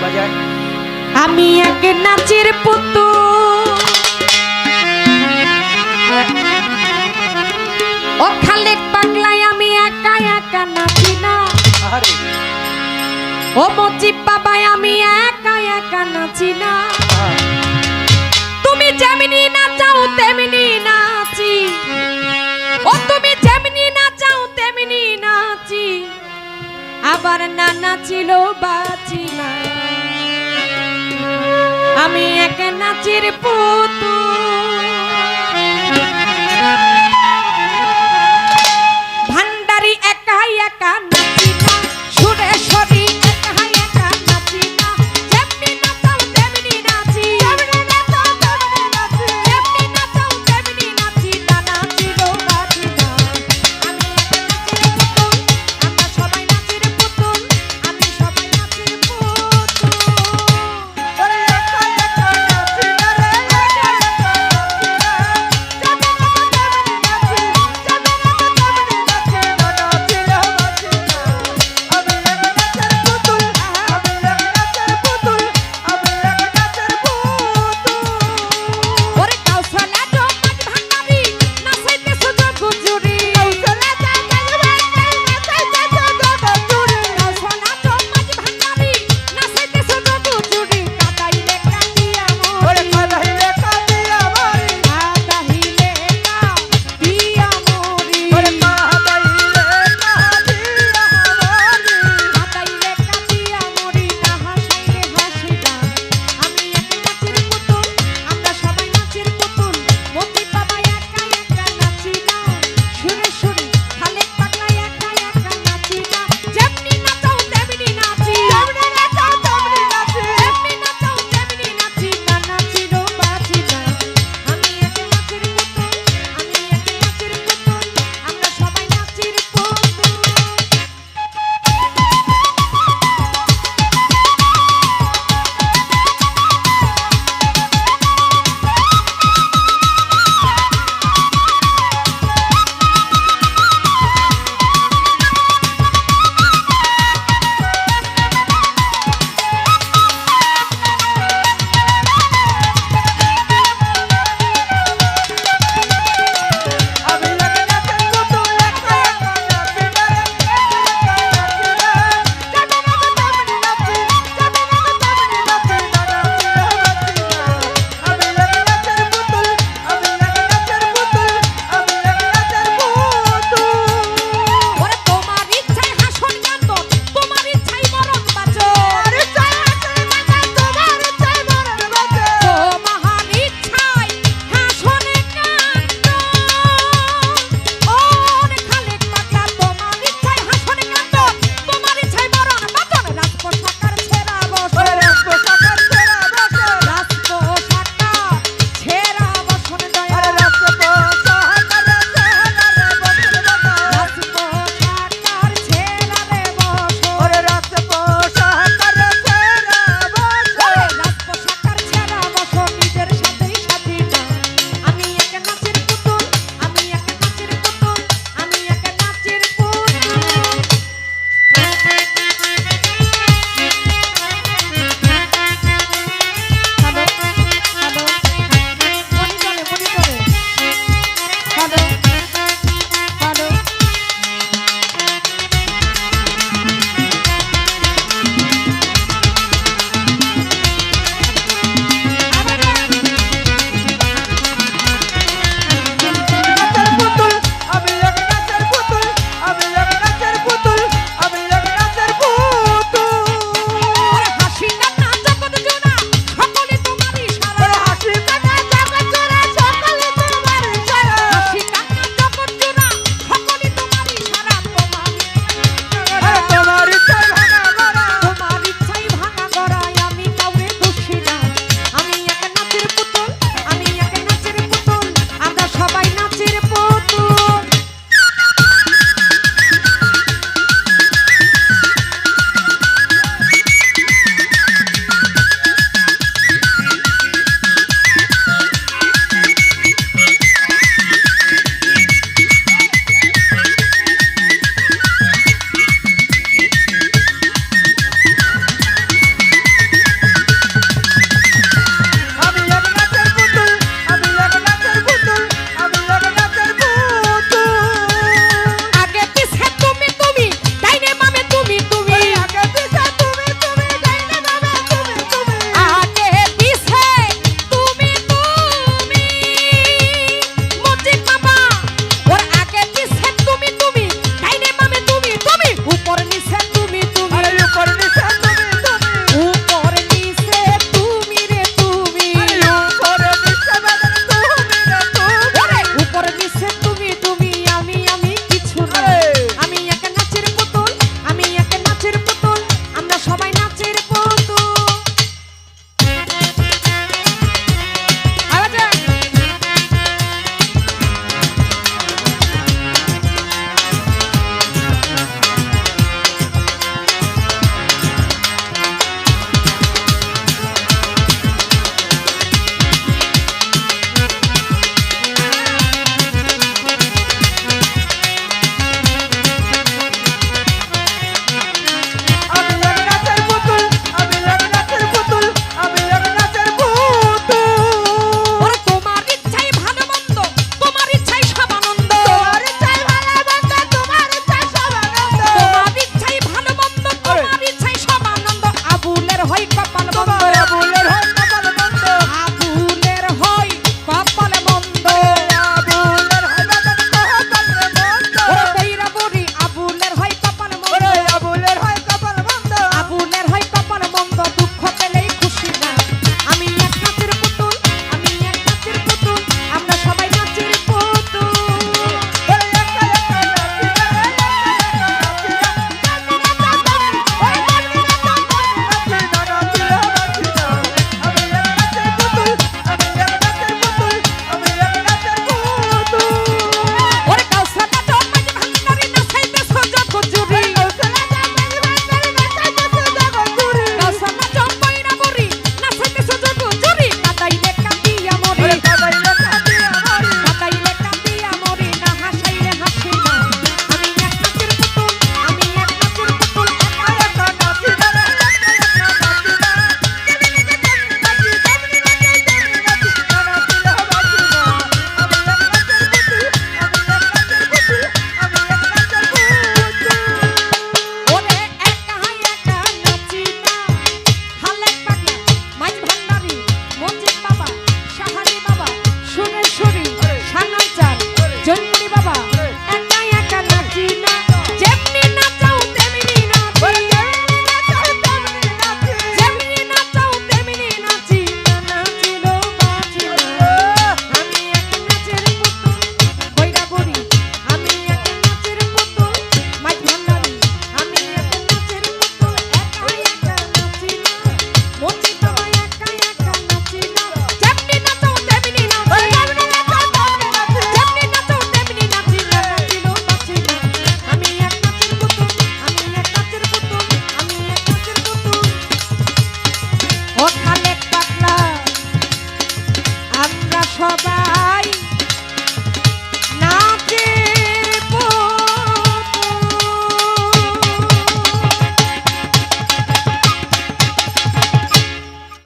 বলা যায়। আমি এক নাচের পুতুল, ও খালেক পাগলায় আমি একা একা নাচি না। আরে ও মজিব বাবাই আমি একা একা নাচি না। তুমি যেমনি নাচাও তেমনি নাচি, ও তুমি যেমনি নাচাও তেমনি নাচি, আবার না নাচিল বাঁচি না। আমি এক নাচের পুতুল, ভান্ডারি একা একা নাচি না, সুরেশ্বরী একা একা নাচি না। যেমনি নাচাও তেমনি নাচি, যেমনি নাচাও তেমনি নাচি, না নাচিল বাঁচি না। আমি এক নাচের পুতুল, আমরা সবাই নাচের পুতুল, আমি সবাই নাচের পুতুল। হয় কপাল মন্দ তোমার আবুলের হয় কপাল মন্দ আবুলের হয় কপাল মন্দ আবুলের হয় কপাল মন্দ ওরে বৈরা বুড়ি আবুলের হয় কপাল মন্দ ওরে আবুলের হয় কপাল মন্দ আবুলের হয় কপাল মন্দ দুঃখ পেলেই খুশি না আমি এক নাচের পুতুল আমি এক নাচের পুতুল আমরা সবাই নাচের পুতুল ওরে একা একা নাচি রে ওরে কাউসা নাচো মাঝে ভান্ডারি নাচাইতে সজগ জুরি কাউসা নাচো বৈরা বুড়ি নাচাইতে সজগ জুরি কাদাইলে কান্দিয়া মরি কাদাইলে কান্দিয়া মরি না হাসাইলে হাসি না আমি এক নাচের পুতুল আমি এক নাচের পুতুল একা একা ওরে একা একা নাচি না হালে পাগলা মাঝ ভান্ডারি মঞ্জিত বাবা সাহারি বাবা সুরেশ্বরী সানাইচার জন্মনি বাবা একা একা নাচি না যেমনি নাচাও তেমনি নাচি যেমনি নাচাও তেমনি নাচি না নাচিলো বাঁচি না আমি এক নাচের পুতুল বৈরা বুড়ি আমি এক নাচের পুতুল মাঝ ভান্ডারি আমি এক নাচের পুতুল একা একা নাচি না মঞ্জিত বাবা একা একা নাচি না যেমনি নাচাও তেমনি নাচি যেমনি নাচাও তেমনি নাচি না নাচিলো বাঁচি না আমি এক নাচের পুতুল আমি এক নাচের পুতুল আমি এক নাচের পুতুল ও খালেক পাগলা আমরা সবাই